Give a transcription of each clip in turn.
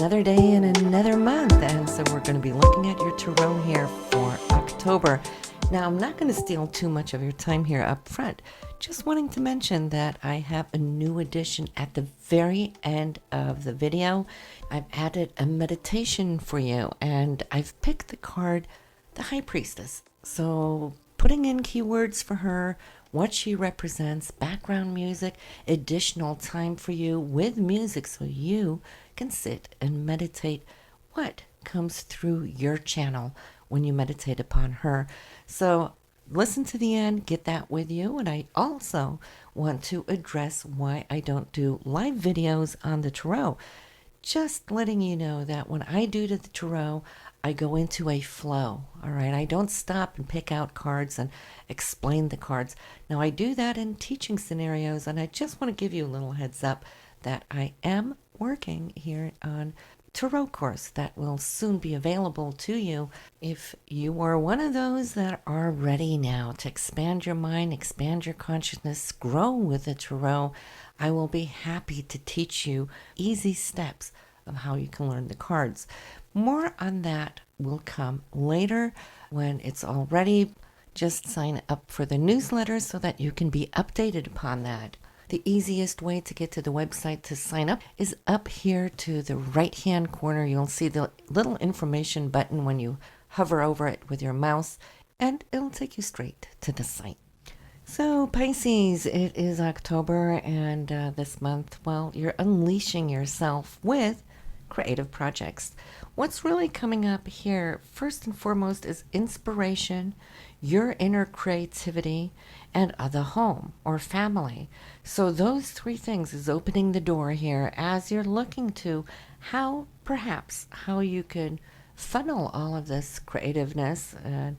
another day in another month, and so we're going to be looking at your tarot here for October. Now, I'm not going to steal too much of your time here up front. Just wanting to mention that I have a new addition at the very end of the video. I've added a meditation for you, and I've picked the card, the High Priestess. So putting in keywords for her, what she represents, background music, additional time for you with music so you can sit and meditate what comes through your channel when you meditate upon her. So listen to the end, get that with you. And I also want to address why I don't do live videos on the tarot. Just letting you know that when I do the tarot, I go into a flow, all right? I don't stop and pick out cards and explain the cards. Now, I do that in teaching scenarios, and I just want to give you a little heads up that I am working here on tarot course that will soon be available to you. If you are one of those that are ready now to expand your mind, expand your consciousness, grow with the tarot, I will be happy to teach you easy steps of how you can learn the cards. More on that will come later when it's all ready. Just sign up for the newsletter so that you can be updated upon that. The easiest way to get to the website to sign up is up here to the right-hand corner. You'll see the little information button when you hover over it with your mouse, and it'll take you straight to the site. So Pisces, it is October, and this month, well, you're unleashing yourself with creative projects. What's really coming up here, first and foremost, is inspiration, your inner creativity, and the home or family. So those three things is opening the door here as you're looking to how you can funnel all of this creativeness, and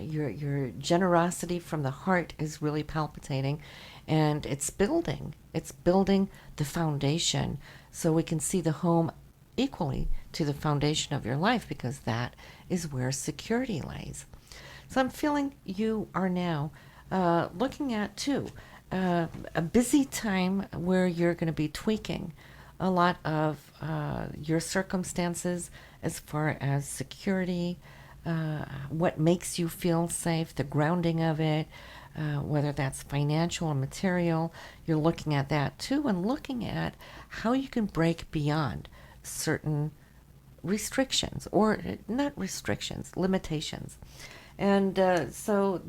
your generosity from the heart is really palpitating, and it's building the foundation so we can see the home equally to the foundation of your life, because that is where security lies. So I'm feeling you are now looking at too a busy time where you're going to be tweaking a lot of your circumstances as far as security, what makes you feel safe, the grounding of it, whether that's financial or material. You're looking at that too, and looking at how you can break beyond certain restrictions, or not restrictions, limitations. And so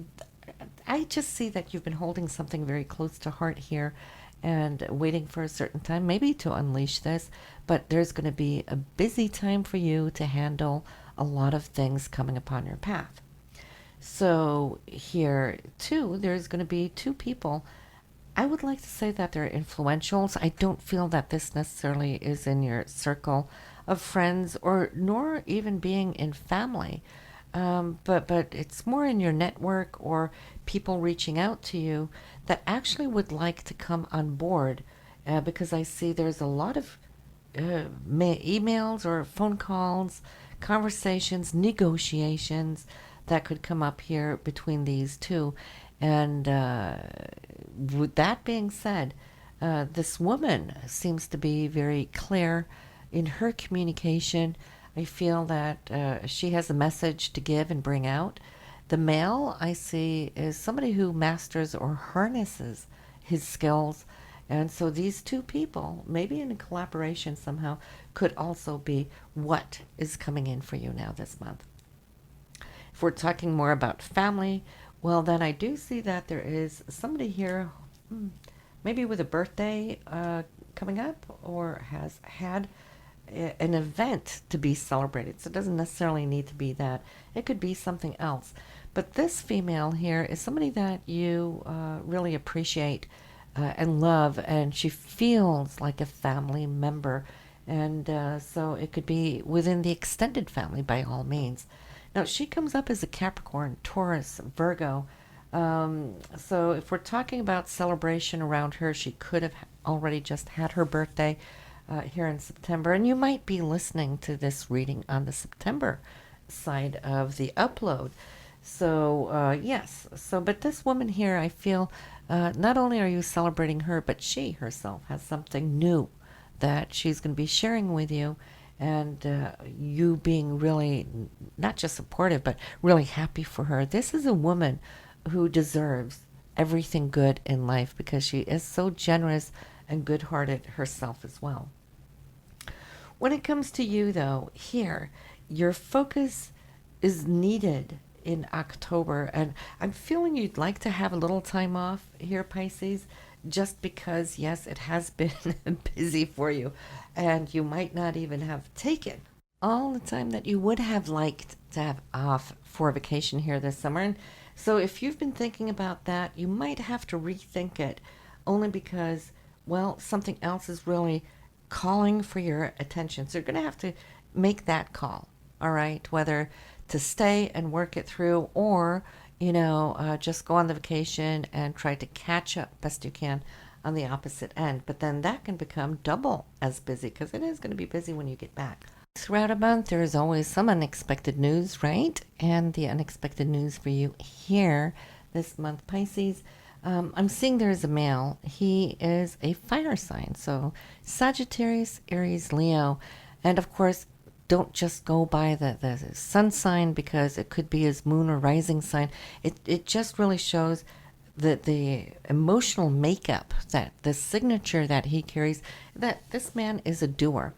I just see that you've been holding something very close to heart here and waiting for a certain time maybe to unleash this, but there's going to be a busy time for you to handle a lot of things coming upon your path. So here too, there's going to be two people. I would like to say that they're influentials. I don't feel that this necessarily is in your circle of friends, or nor even being in family. But it's more in your network, or people reaching out to you that actually would like to come on board, because I see there's a lot of emails or phone calls, conversations, negotiations that could come up here between these two. And with that being said, this woman seems to be very clear in her communication. I feel that she has a message to give and bring out. The male I see is somebody who masters or harnesses his skills. And so these two people, maybe in a collaboration somehow, could also be what is coming in for you now this month. If we're talking more about family, well, then I do see that there is somebody here, maybe with a birthday coming up, or has had an event to be celebrated. So it doesn't necessarily need to be that. It could be something else. But this female here is somebody that you really appreciate and love, and she feels like a family member. And so it could be within the extended family by all means. Now, she comes up as a Capricorn, Taurus, Virgo. So if we're talking about celebration around her, she could have already just had her birthday here in September. And you might be listening to this reading on the September side of the upload. So, yes. So, but this woman here, I feel, not only are you celebrating her, but she herself has something new that she's going to be sharing with you. and you being really not just supportive, but really happy for her. This is a woman who deserves everything good in life because she is so generous and good hearted herself as well. When it comes to you, though, here, your focus is needed in October, and I'm feeling you'd like to have a little time off here, Pisces, just because, yes, it has been busy for you, and you might not even have taken all the time that you would have liked to have off for vacation here this summer. And so, if you've been thinking about that, you might have to rethink it only because, well, something else is really calling for your attention. So, you're going to have to make that call, all right? Whether to stay and work it through or, just go on the vacation and try to catch up best you can on the opposite end. But then that can become double as busy because it is going to be busy when you get back. Throughout a month, there is always some unexpected news, right? And the unexpected news for you here this month, Pisces. I'm seeing there's a male. He is a fire sign. So Sagittarius, Aries, Leo. And of course, don't just go by the sun sign because it could be his moon or rising sign. It just really shows the emotional makeup, that the signature that he carries, that this man is a doer.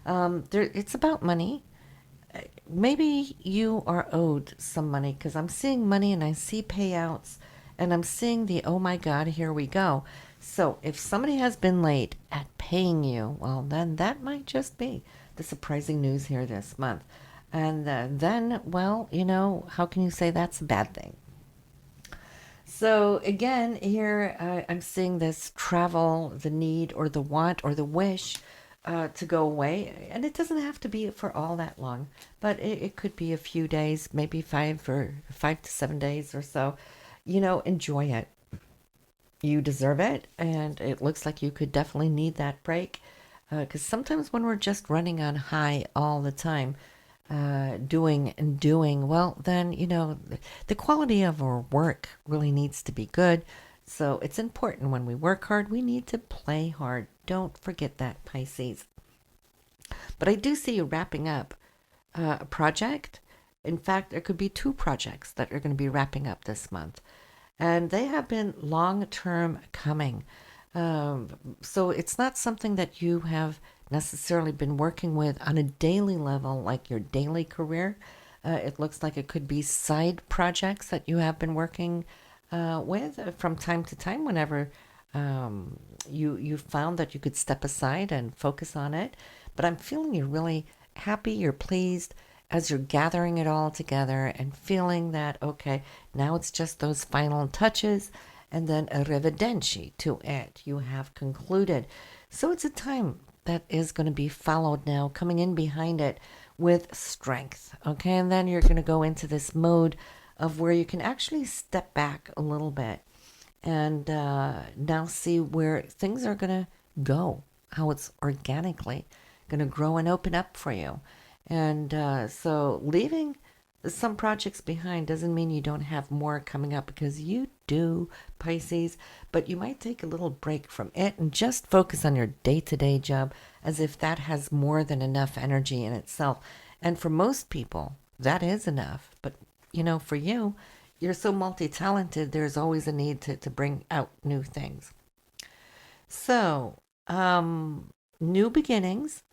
It's about money. Maybe you are owed some money because I'm seeing money and I see payouts and I'm seeing the, oh my God, here we go. So if somebody has been late at paying you, well, then that might just be the surprising news here this month. And then, well, how can you say that's a bad thing? So again, here I'm seeing this travel, the need or the want or the wish to go away. And it doesn't have to be for all that long, but it could be a few days, maybe 5 to 7 days or so. Enjoy it. You deserve it. And it looks like you could definitely need that break. Because sometimes when we're just running on high all the time, doing and doing, well, then, the quality of our work really needs to be good. So it's important when we work hard, we need to play hard. Don't forget that, Pisces. But I do see you wrapping up a project. In fact, there could be 2 projects that are going to be wrapping up this month. And they have been long-term coming. So it's not something that you have necessarily been working with on a daily level, like your daily career. It looks like it could be side projects that you have been working with from time to time whenever you found that you could step aside and focus on it. But I'm feeling you're really happy, you're pleased as you're gathering it all together and feeling that, okay, now it's just those final touches and then arrivederci to it. You have concluded. So it's a time that is going to be followed now, coming in behind it with strength. Okay, and then you're going to go into this mode of where you can actually step back a little bit and now see where things are going to go, how it's organically going to grow and open up for you. And so leaving some projects behind doesn't mean you don't have more coming up, because you do, Pisces, but you might take a little break from it and just focus on your day-to-day job as if that has more than enough energy in itself. And for most people, that is enough. But, for you, you're so multi-talented, there's always a need to bring out new things. So, new beginnings.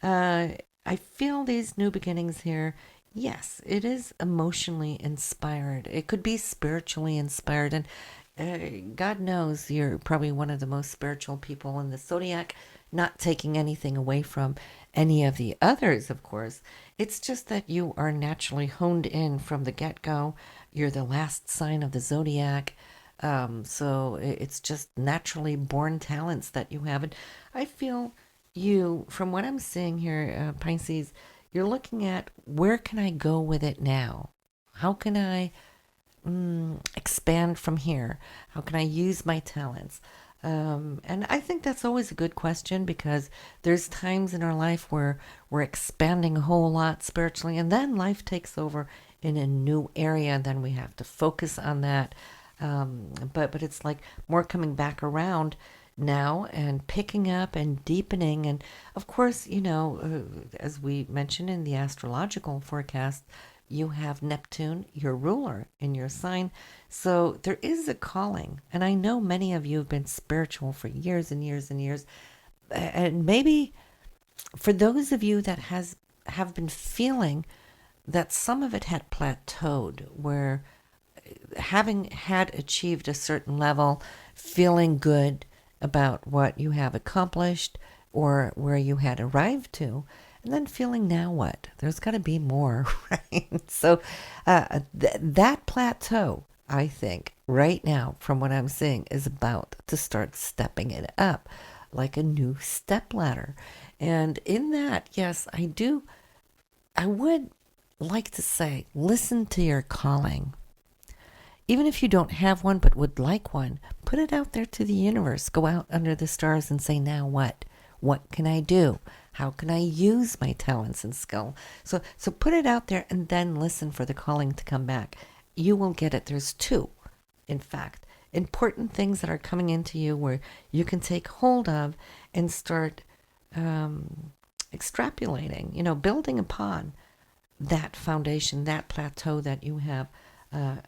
I feel these new beginnings here. Yes, it is emotionally inspired. It could be spiritually inspired. And God knows you're probably one of the most spiritual people in the zodiac, not taking anything away from any of the others, of course. It's just that you are naturally honed in from the get-go. You're the last sign of the zodiac. So it's just naturally born talents that you have. And I feel you, from what I'm seeing here, Pisces, you're looking at, where can I go with it now? How can I expand from here? How can I use my talents? And I think that's always a good question, because there's times in our life where we're expanding a whole lot spiritually, and then life takes over in a new area, and then we have to focus on that. But it's like more coming back around now and picking up and deepening. And of course, as we mentioned in the astrological forecast, you have Neptune, your ruler, in your sign. So there is a calling. And I know many of you have been spiritual for years and years and years. And maybe for those of you that have been feeling that some of it had plateaued, where having had achieved a certain level, feeling good about what you have accomplished or where you had arrived to, and then feeling now what? There's got to be more, right? So that plateau, I think, right now, from what I'm seeing, is about to start stepping it up like a new step ladder. And in that, yes, I would like to say, listen to your calling. Even if you don't have one but would like one, put it out there to the universe. Go out under the stars and say, now what? What can I do? How can I use my talents and skill? So put it out there and then listen for the calling to come back. You will get it. There's two, in fact, important things that are coming into you where you can take hold of and start extrapolating, building upon that foundation, that plateau that you have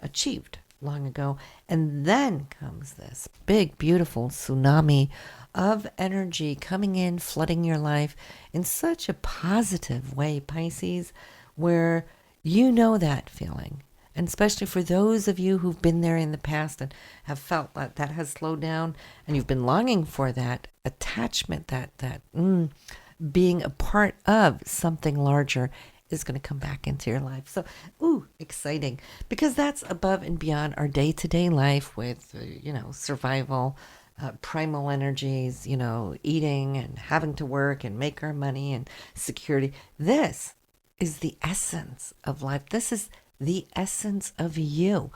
achieved long ago. And then comes this big, beautiful tsunami of energy coming in, flooding your life in such a positive way, Pisces, where you know that feeling. And especially for those of you who've been there in the past and have felt that has slowed down, and you've been longing for that attachment, that being a part of something larger is going to come back into your life. So, exciting, because that's above and beyond our day-to-day life with, survival, primal energies, eating and having to work and make our money and security. This is the essence of life. This is the essence of you.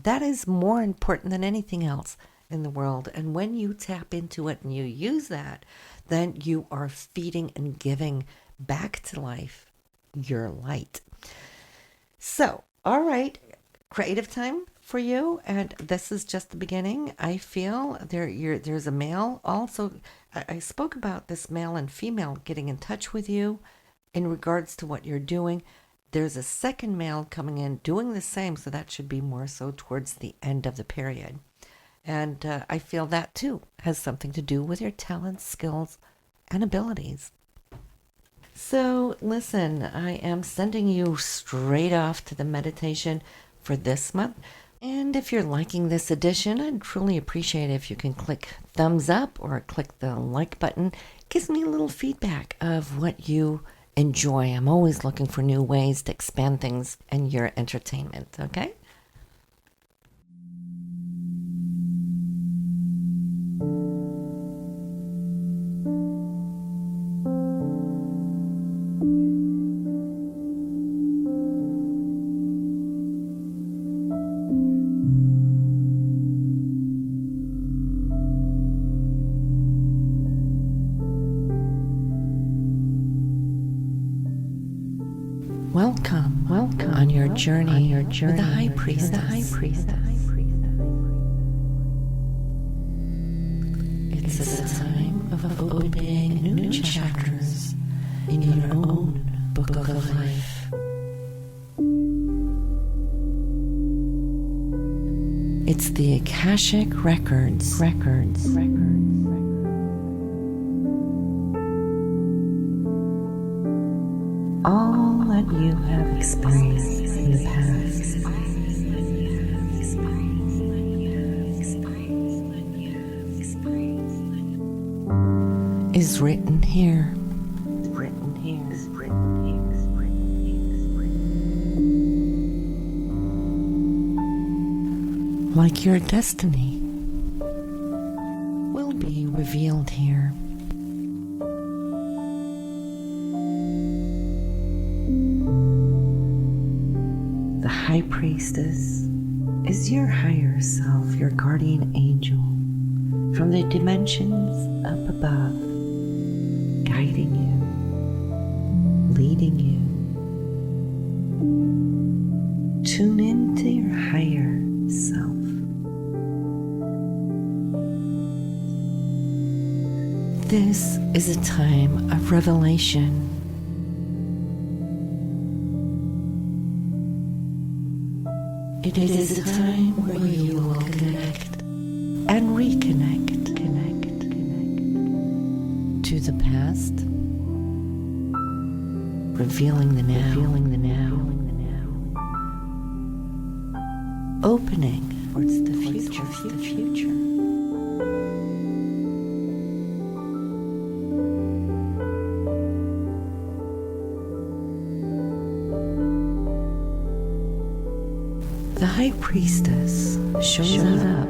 That is more important than anything else in the world. And when you tap into it and you use that, then you are feeding and giving back to life your light. So, all right, creative time for you, and this is just the beginning. I feel there's a male also. I spoke about this male and female getting in touch with you in regards to what you're doing. There's a second male coming in doing the same, so that should be more so towards the end of the period. And I feel that too has something to do with your talents, skills, and abilities. So listen, I am sending you straight off to the meditation for this month. And if you're liking this edition, I'd truly appreciate it if you can click thumbs up or click the like button. It gives me a little feedback of what you enjoy. I'm always looking for new ways to expand things and your entertainment, okay? Welcome on your journey with the High Priestess. It's a time of opening new chapters in your own book of life. It's the Akashic Records. All that you have experienced in the past is written here. Like your destiny will be revealed here. The High Priestess is your higher self, your guardian angel from the dimensions up above, guiding you, leading you. Tune into your higher self. This is a time of revelation. It is a time where you will connect and reconnect to the past, revealing the now, opening towards the future. The High Priestess shows up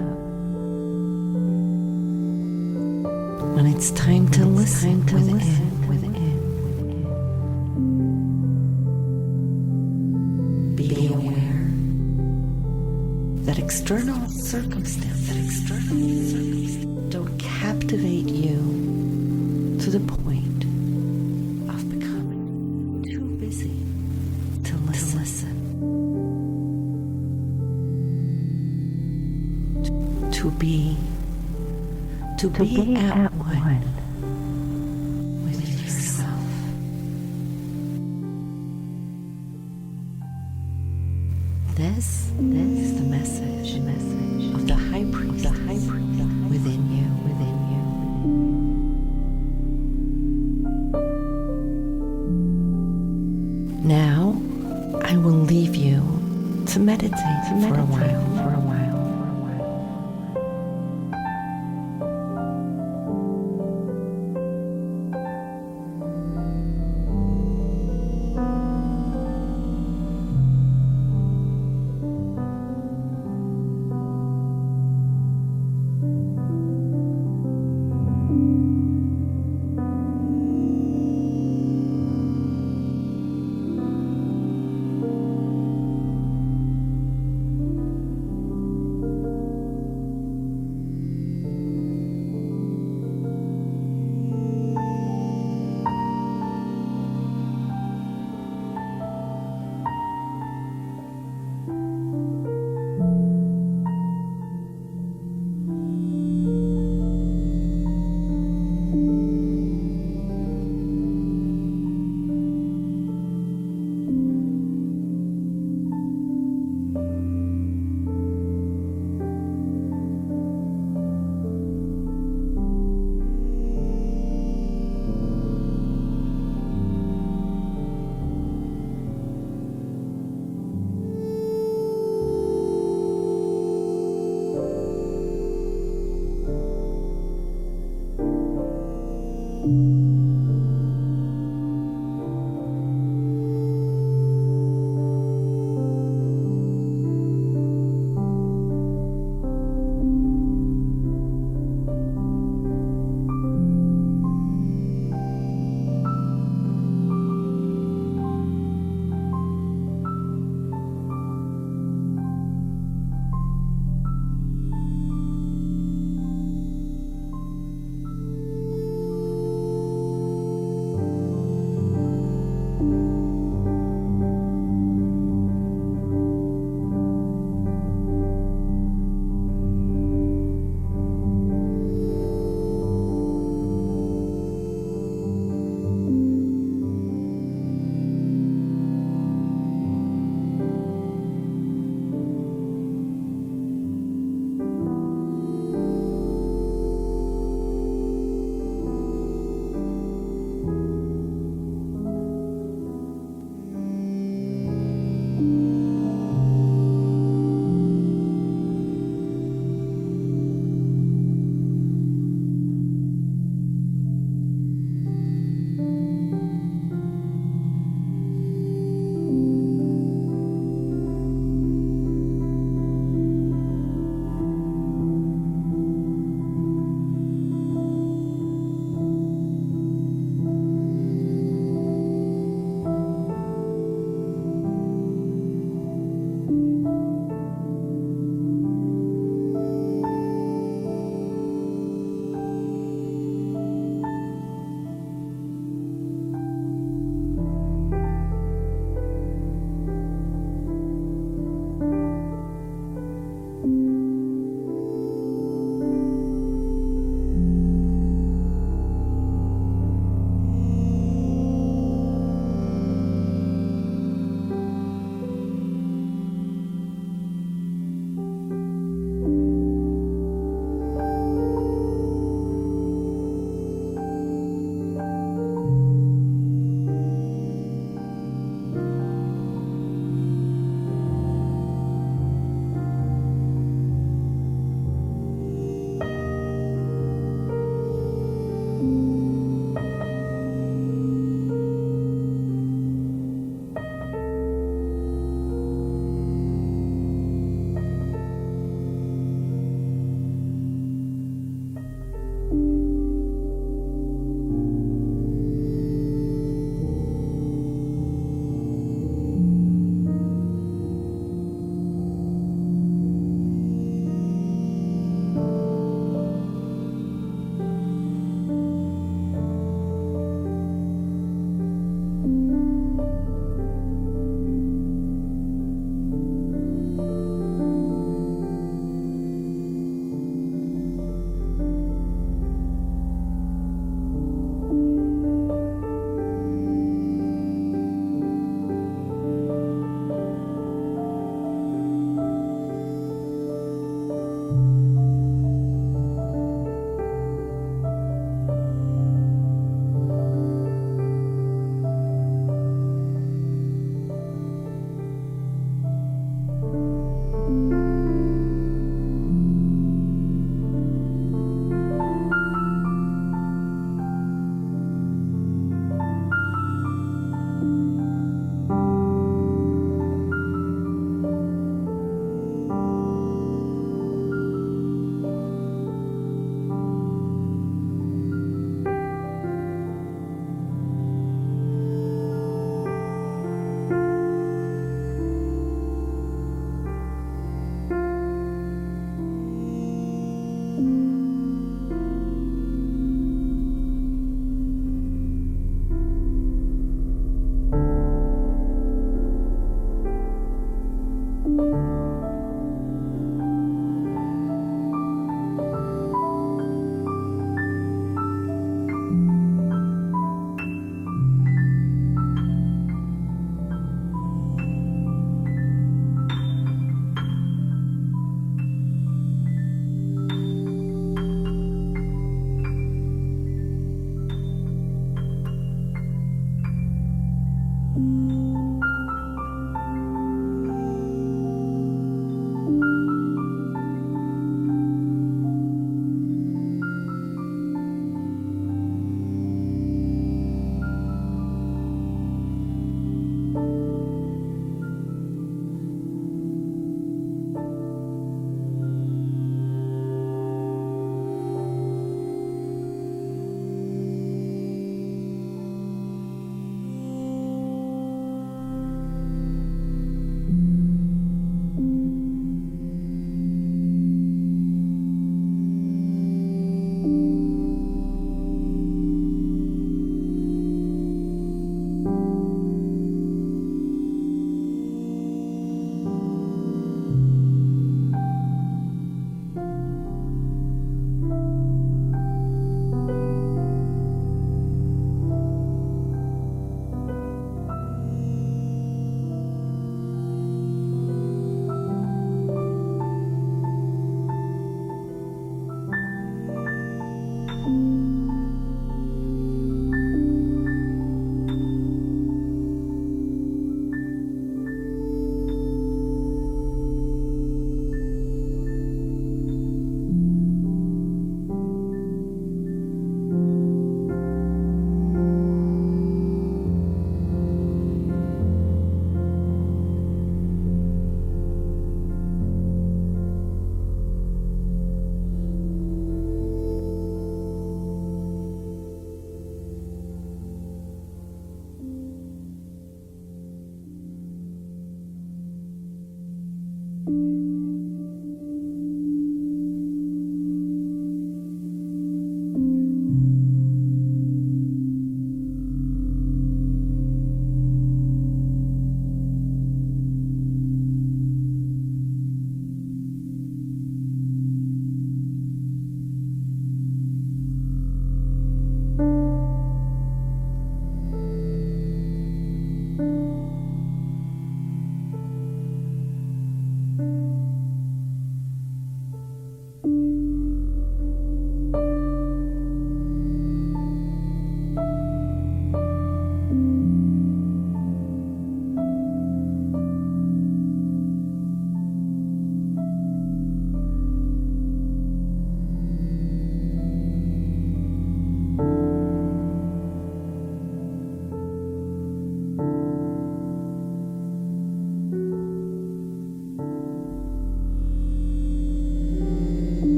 when it's time to listen within. Be aware that external circumstances don't captivate you to the point of becoming too busy to listen. To be at one with yourself. This is the message of the High Priestess within you. Now, I will leave you to meditate for a while.